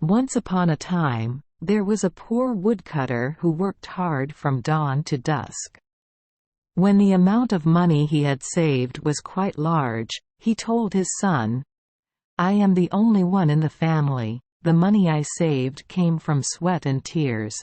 Once upon a time, there was a poor woodcutter who worked hard from dawn to dusk. When the amount of money he had saved was quite large, he told his son, "I am the only one in the family. The money I saved came from sweat and tears.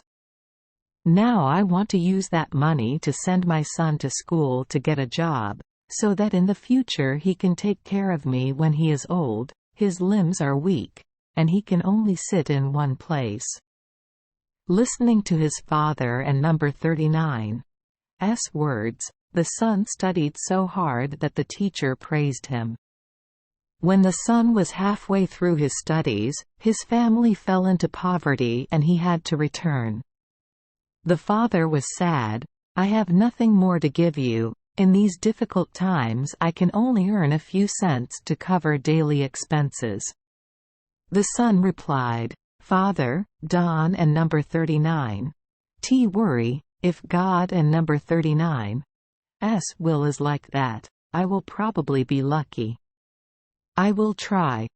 Now I want to use that money to send my son to school to get a job, so that in the future he can take care of me when he is old. His limbs are weak, and he can only sit in one place." Listening to his father and number 39's words, the son studied so hard that the teacher praised him. When the son was halfway through his studies, his family fell into poverty and he had to return. The father was sad. "I have nothing more to give you. In these difficult times I can only earn a few cents to cover daily expenses." The son replied, "Father, Don and number 39's worry. If God and number 39's will is like that, I will probably be lucky. I will try."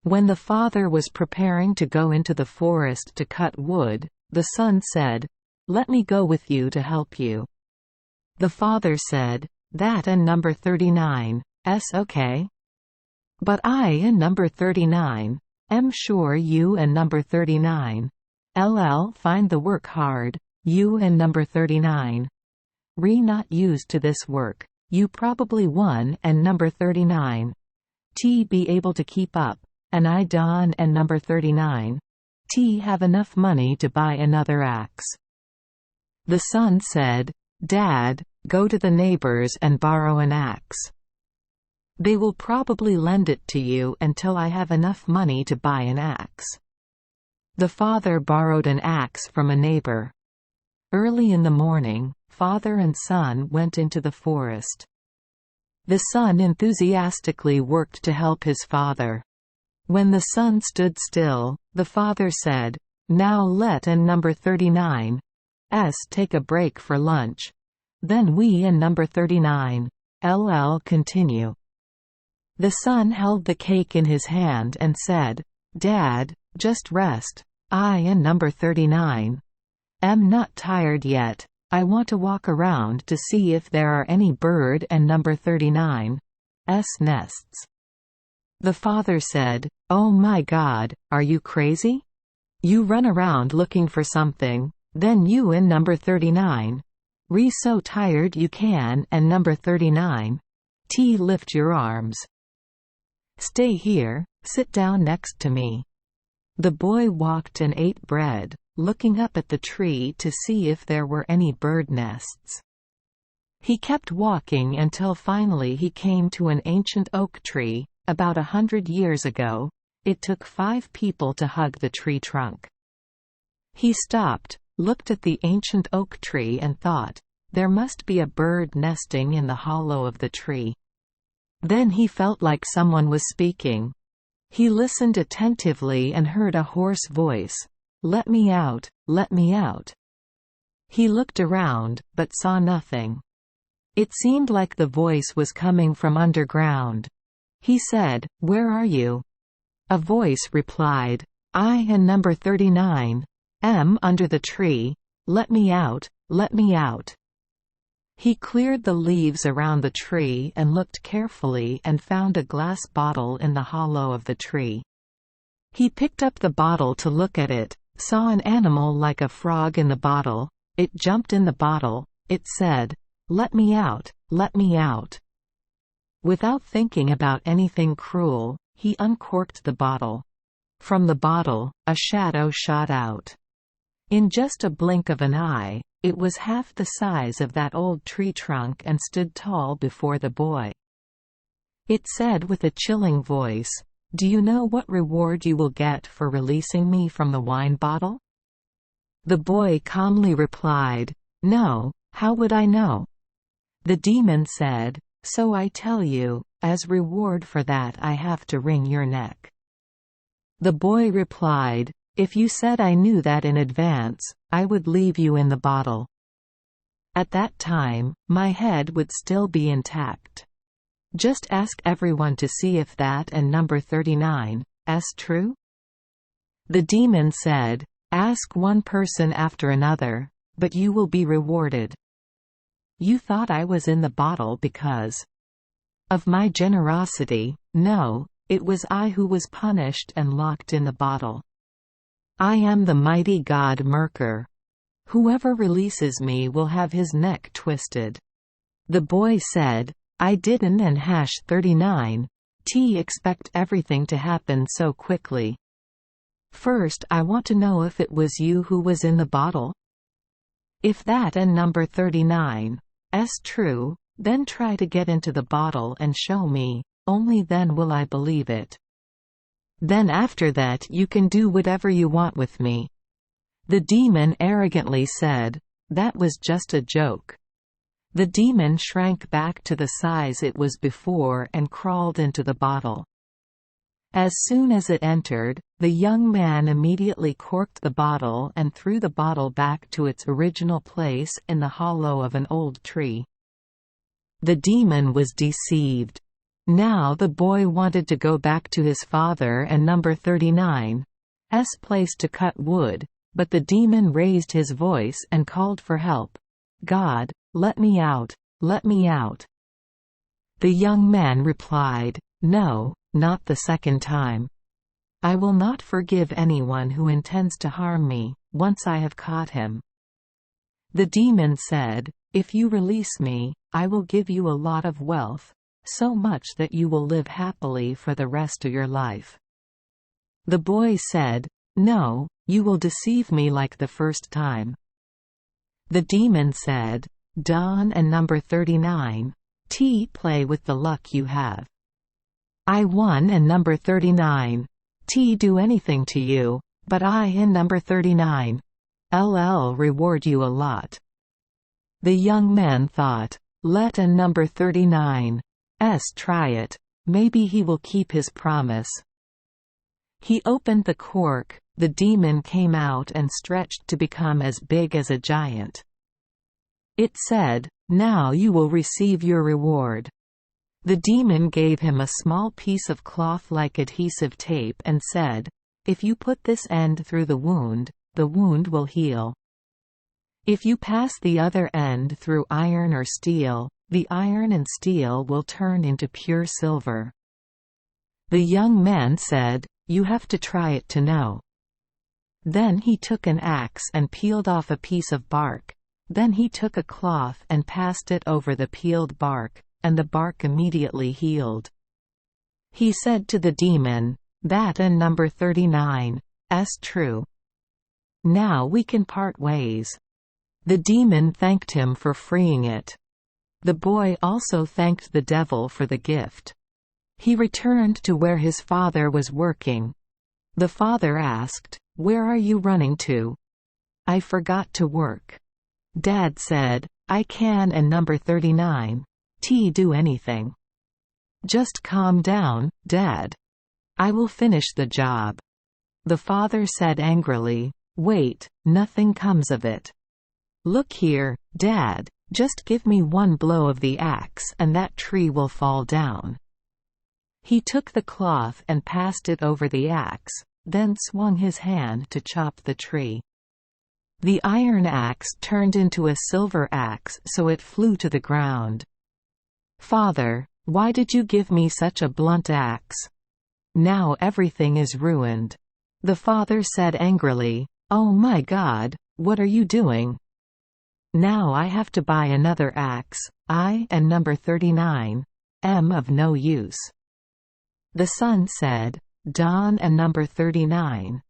When the father was preparing to go into the forest to cut wood, the son said, "Let me go with you to help you." The father said, "That and number 39's okay. But I and number 39's am sure you and number 39's find the work hard. You and number 39's not used to this work. You probably one and number 39's be able to keep up, and I Don and number 39's have enough money to buy another axe." The son said, "Dad, go to the neighbors and borrow an axe. They will probably lend it to you until I have enough money to buy an axe." The father borrowed an axe from a neighbor. Early in the morning, father and son went into the forest. The son enthusiastically worked to help his father. When the son stood still, the father said, "Now let and number 39's take a break for lunch. Then we and number 39's continue." The son held the cake in his hand and said, "Dad, just rest. I and number 39's am not tired yet. I want to walk around to see if there are any bird and number 39's nests." The father said, "Oh my God, are you crazy? You run around looking for something, then you and number 39's so tired you can and number 39's lift your arms. Stay here, sit down next to me." The boy walked and ate bread, looking up at the tree to see if there were any bird nests. He kept walking until finally he came to an ancient oak tree. About 100 years ago, it took 5 people to hug the tree trunk. He stopped, looked at the ancient oak tree and thought, there must be a bird nesting in the hollow of the tree. Then he felt like someone was speaking. He listened attentively and heard a hoarse voice, "Let me out, let me out." He looked around, but saw nothing. It seemed like the voice was coming from underground. He said, "Where are you?" A voice replied, "I and number 39's under the tree. Let me out, let me out." He cleared the leaves around the tree and looked carefully and found a glass bottle in the hollow of the tree. He picked up the bottle to look at it, saw an animal like a frog in the bottle. It jumped in the bottle. It said, "Let me out, let me out." Without thinking about anything cruel, he uncorked the bottle. From the bottle, a shadow shot out. In just a blink of an eye, it was half the size of that old tree trunk and stood tall before the boy. It said with a chilling voice, "Do you know what reward you will get for releasing me from the wine bottle?" The boy calmly replied, "No, how would I know?" The demon said, "So I tell you, as reward for that I have to wring your neck." The boy replied, "If you said I knew that in advance, I would leave you in the bottle. At that time, my head would still be intact. Just ask everyone to see if that and number 39's true." The demon said, "Ask one person after another, but you will be rewarded. You thought I was in the bottle because of my generosity. No, it was I who was punished and locked in the bottle. I am the mighty god Merkur. Whoever releases me will have his neck twisted." The boy said, "I didn't and #39 expect everything to happen so quickly. First I want to know if it was you who was in the bottle. If that and number 39 is true, then try to get into the bottle and show me, only then will I believe it. Then after that you can do whatever you want with me." The demon arrogantly said, "That was just a joke." The demon shrank back to the size it was before and crawled into the bottle. As soon as it entered, the young man immediately corked the bottle and threw the bottle back to its original place in the hollow of an old tree. The demon was deceived. Now the boy wanted to go back to his father and number 39's place to cut wood, but the demon raised his voice and called for help. "God, let me out, let me out." The young man replied, "No, not the second time. I will not forgive anyone who intends to harm me, once I have caught him." The demon said, "If you release me, I will give you a lot of wealth, so much that you will live happily for the rest of your life." The boy said, "No, you will deceive me like the first time." The demon said, "Don and number 39 play with the luck you have. I won and number 39 do anything to you, but I and number 39 reward you a lot." The young man thought, "Let a number 39 try it, maybe he will keep his promise." He opened the cork, the demon came out and stretched to become as big as a giant. It said, "Now you will receive your reward." The demon gave him a small piece of cloth-like adhesive tape and said, "If you put this end through the wound will heal. If you pass the other end through iron or steel, the iron and steel will turn into pure silver." The young man said, "You have to try it to know." Then he took an axe and peeled off a piece of bark. Then he took a cloth and passed it over the peeled bark, and the bark immediately healed. He said to the demon, "That and number 39 is true. Now we can part ways." The demon thanked him for freeing it. The boy also thanked the devil for the gift. He returned to where his father was working. The father asked, "Where are you running to?" "I forgot to work." Dad said, "I can and number 39 do anything. Just calm down, Dad. I will finish the job." The father said angrily, "Wait, nothing comes of it. Look here, Dad, just give me one blow of the axe and that tree will fall down." He took the cloth and passed it over the axe, then swung his hand to chop the tree. The iron axe turned into a silver axe, so it flew to the ground. "Father, why did you give me such a blunt axe? Now everything is ruined." The father said angrily, "Oh my God, what are you doing? Now I have to buy another axe, I and number 39 am of no use." The son said, "Don and number 39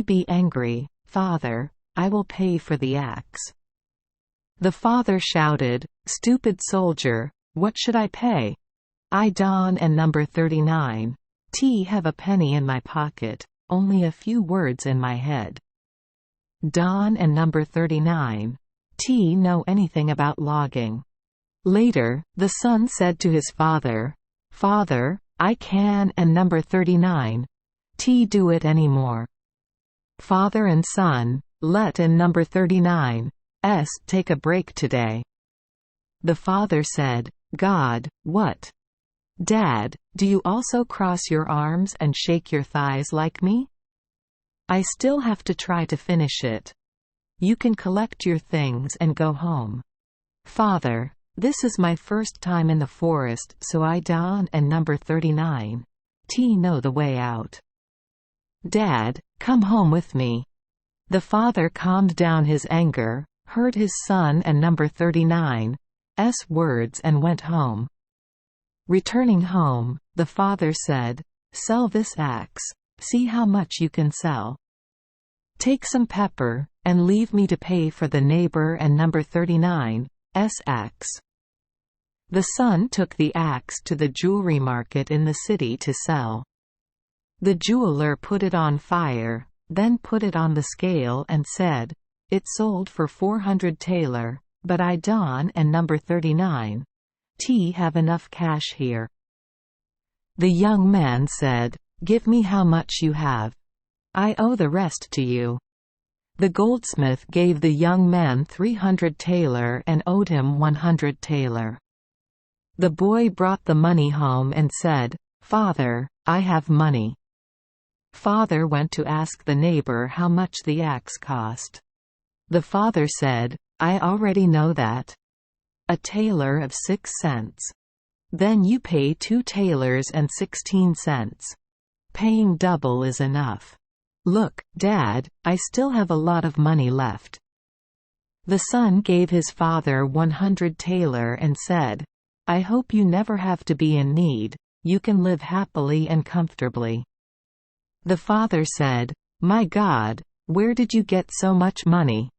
be angry, Father, I will pay for the axe." The father shouted, "Stupid soldier, what should I pay? I Don and number 39 have a penny in my pocket, only a few words in my head. Don and number 39 know anything about logging." Later, the son said to his father, "Father, I can and number 39 do it anymore." Father and son, let and number 39 take a break today. The father said, "God, what? Dad, do you also cross your arms and shake your thighs like me?" I still have to try to finish it. You can collect your things and go home. Father, this is my first time in the forest, so I Don and number 39 T know the way out. Dad, come home with me. The father calmed down his anger, heard his son and number 39's words and went home. Returning home, the father said, "Sell this axe. See how much you can sell. Take some pepper, and leave me to pay for the neighbor and number 39's axe." The son took the axe to the jewelry market in the city to sell. The jeweler put it on fire, then put it on the scale and said, "It sold for 400 taler, but I Don and number 39's have enough cash here." The young man said, "Give me how much you have. I owe the rest to you." The goldsmith gave the young man 300 taler and owed him 100 taler. The boy brought the money home and said, "Father, I have money." Father went to ask the neighbor how much the axe cost. The father said, "I already know that. A taler of 6 cents. Then you pay 2 talers and 16 cents. Paying double is enough. Look, Dad, I still have a lot of money left." The son gave his father 100 taler and said, "I hope you never have to be in need, you can live happily and comfortably." The father said, "My God, where did you get so much money?"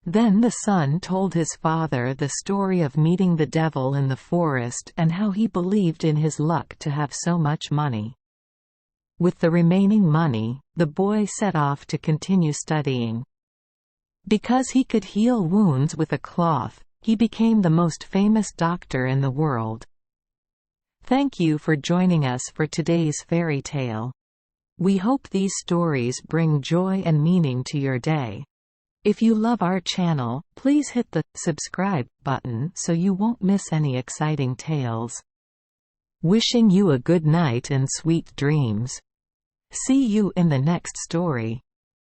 Then the son told his father the story of meeting the devil in the forest and how he believed in his luck to have so much money. With the remaining money, the boy set off to continue studying. Because he could heal wounds with a cloth, he became the most famous doctor in the world. Thank you for joining us for today's fairy tale. We hope these stories bring joy and meaning to your day. If you love our channel, please hit the subscribe button so you won't miss any exciting tales. Wishing you a good night and sweet dreams. See you in the next story.